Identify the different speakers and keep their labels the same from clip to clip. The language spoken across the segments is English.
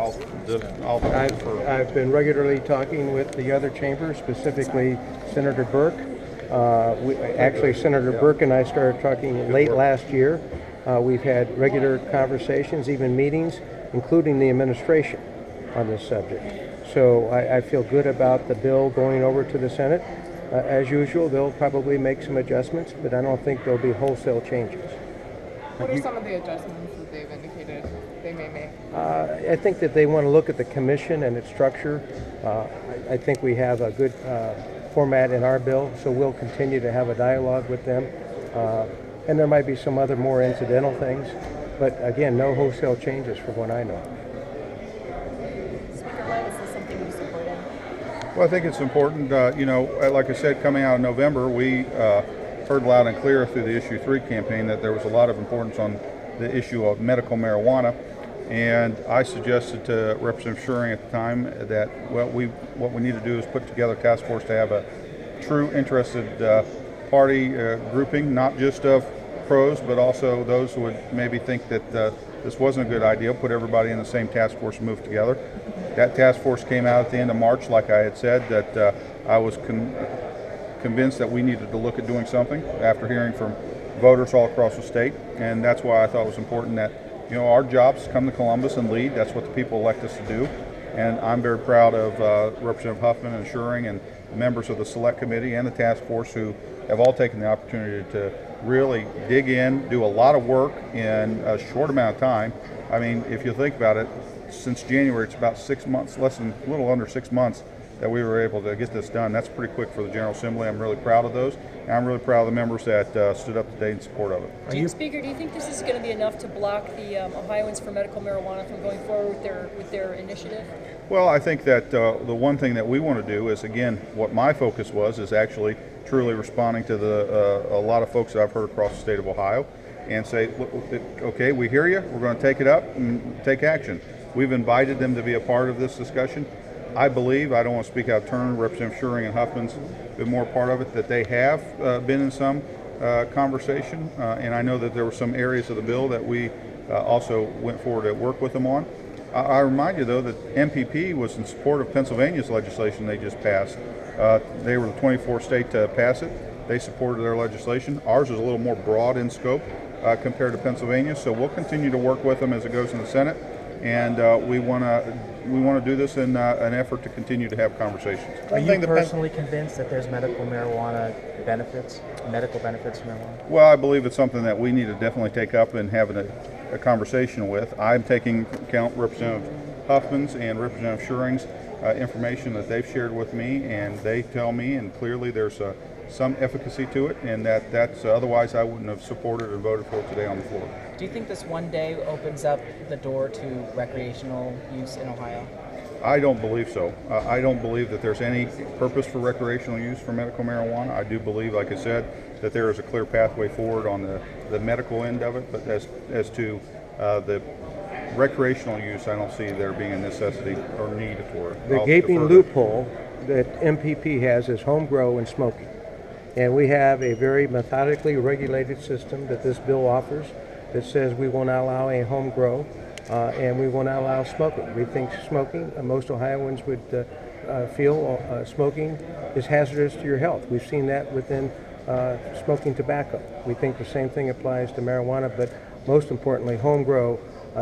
Speaker 1: I've been regularly talking with the other chambers, specifically Senator Burke. Actually, Senator Burke and I started talking late last year. We've had regular conversations, even meetings, including the administration on this subject. So I feel good about the bill going over to the Senate. As usual, they'll probably make some adjustments, but I don't think there'll be wholesale changes.
Speaker 2: What are some of the adjustments that they've indicated they may make?
Speaker 1: I think that they want to look at the commission and its structure. I think we have a good format in our bill, so we'll continue to have a dialogue with them. And there might be some other more incidental things, but again, no wholesale changes from what I know.
Speaker 3: Speaker Webb, is this something you supported?
Speaker 4: Well, I think it's important. Like I said, coming out of November, we heard loud and clear through the Issue 3 campaign that there was a lot of importance on the issue of medical marijuana. And I suggested to Representative Schuring at the time that what we need to do is put together a task force to have a true interested party grouping, not just of pros, but also those who would maybe think that this wasn't a good idea, put everybody in the same task force and move together. That task force came out at the end of March, like I had said, that I was convinced that we needed to look at doing something after hearing from voters all across the state, and that's why I thought it was important that our jobs come to Columbus and lead. That's what the people elect us to do, and I'm very proud of Representative Huffman and Schuring and members of the Select Committee and the task force who have all taken the opportunity to really dig in, do a lot of work in a short amount of time. I mean, if you think about it, since January, it's about 6 months, a little under 6 months that we were able to get this done. That's pretty quick for the General Assembly. I'm really proud of those, and I'm really proud of the members that stood up today in support of it.
Speaker 3: Speaker, do you think this is going to be enough to block the Ohioans for medical marijuana from going forward with their initiative?
Speaker 4: Well, I think that the one thing that we want to do is, again, what my focus is actually truly responding to a lot of folks that I've heard across the state of Ohio and say, okay, we hear you, we're going to take it up and take action. We've invited them to be a part of this discussion. I believe, I don't want to speak out of turn, Representative Schuring and Huffman's been more part of it, that they have been in some conversation, and I know that there were some areas of the bill that we also went forward to work with them on. I remind you, though, that MPP was in support of Pennsylvania's legislation they just passed. They were the 24th state to pass it. They supported their legislation. Ours is a little more broad in scope compared to Pennsylvania, so we'll continue to work with them as it goes in the Senate, and we want to do this in an effort to continue to have conversations.
Speaker 5: Are you personally convinced that there's medical benefits from marijuana?
Speaker 4: Well, I believe it's something that we need to definitely take up and have a conversation with. I'm taking account Representative Huffman's and Representative Schuring's information that they've shared with me, and they tell me, and clearly there's some efficacy to it, and that's otherwise I wouldn't have supported or voted for it today on the floor.
Speaker 5: Do you think this one day opens up the door to recreational use in Ohio?
Speaker 4: I don't believe so. I don't believe that there's any purpose for recreational use for medical marijuana. I do believe, like I said, that there is a clear pathway forward on the medical end of it, but as to the recreational use, I don't see there being a necessity or need for it.
Speaker 1: The gaping loophole that MPP has is home grow and smoking. And we have a very methodically regulated system that this bill offers that says we won't allow a home grow and we won't allow smoking. We think smoking, most Ohioans would feel smoking is hazardous to your health. We've seen that within smoking tobacco. We think the same thing applies to marijuana, but most importantly, home grow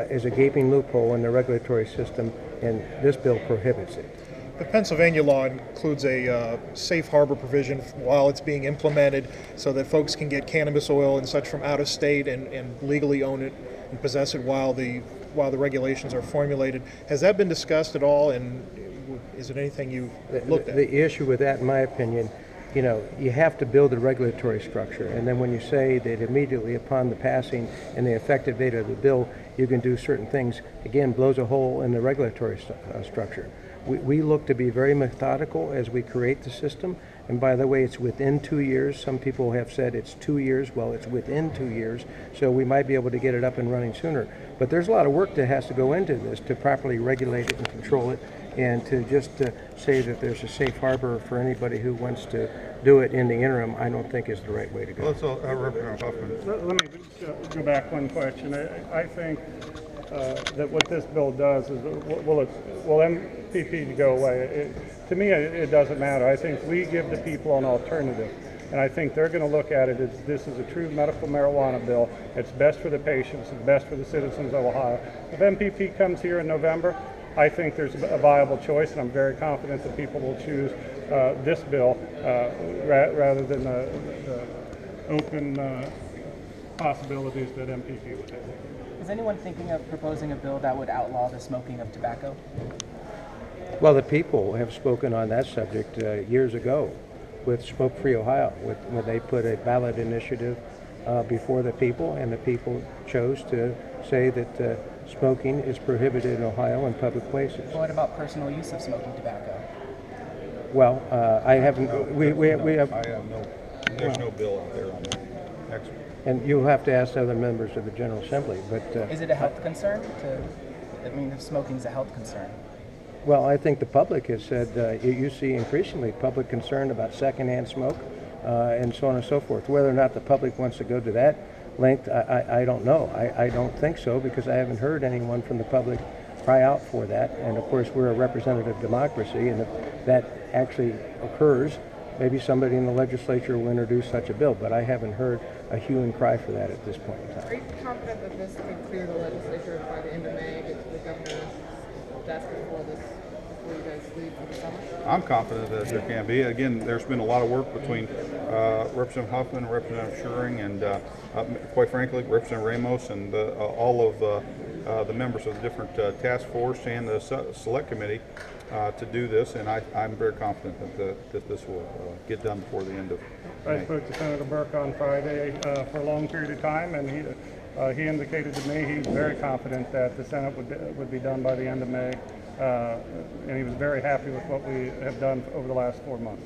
Speaker 1: is a gaping loophole in the regulatory system, and this bill prohibits it.
Speaker 6: The Pennsylvania law includes a safe harbor provision while it's being implemented so that folks can get cannabis oil and such from out of state and legally own it and possess it while the regulations are formulated. Has that been discussed at all, and is it anything you've looked at?
Speaker 1: The issue with that, in my opinion, you have to build a regulatory structure, and then when you say that immediately upon the passing and the effective date of the bill, you can do certain things, again, blows a hole in the regulatory structure. We look to be very methodical as we create the system, and by the way, it's within 2 years. Some people have said it's 2 years. Well, it's within 2 years, so we might be able to get it up and running sooner. But there's a lot of work that has to go into this to properly regulate it and control it, and to just say that there's a safe harbor for anybody who wants to do it in the interim, I don't think is the right way to go.
Speaker 4: Let's Representative Huffman.
Speaker 7: Let me go back one question. I think that what this bill does is, will MPP go away? To me, it doesn't matter. I think we give the people an alternative. And I think they're going to look at it as this is a true medical marijuana bill. It's best for the patients, it's best for the citizens of Ohio. If MPP comes here in November, I think there's a viable choice, and I'm very confident that people will choose this bill rather than the open possibilities that MPP would have.
Speaker 5: Is anyone thinking of proposing a bill that would outlaw the smoking of tobacco?
Speaker 1: Well, the people have spoken on that subject years ago with Smoke Free Ohio, when they put a ballot initiative before the people, and the people chose to say that smoking is prohibited in Ohio in public places.
Speaker 5: What about personal use of smoking tobacco?
Speaker 1: Well, I haven't. We have.
Speaker 4: I have no. There's no bill out there on that. Excellent.
Speaker 1: And you'll have to ask other members of the General Assembly. But
Speaker 5: Is it a health concern? If smoking is a health concern.
Speaker 1: well, I think the public has said you see increasingly public concern about secondhand smoke and so on and so forth. Whether or not the public wants to go to that length, I don't know. I don't think so, because I haven't heard anyone from the public cry out for that. And of course, we're a representative democracy, and if that actually occurs, maybe somebody in the legislature will introduce such a bill, but I haven't heard a hue and cry for that at this point in
Speaker 2: Are
Speaker 1: time.
Speaker 2: you confident that this could clear the legislature by the end of May, get to the governor's desk before you guys leave for the summer?
Speaker 4: I'm confident that there can be. Again, there's been a lot of work between Representative Huffman, Representative Schuring, and quite frankly, Representative Ramos, and all of the members of the different task force and the select committee to do this. And I'm very confident that this will get done before the end of
Speaker 7: I
Speaker 4: May.
Speaker 7: spoke to Senator Burke on Friday for a long period of time, and he indicated to me he's very confident that the Senate would be done by the end of May, and he was very happy with what we have done over the last 4 months.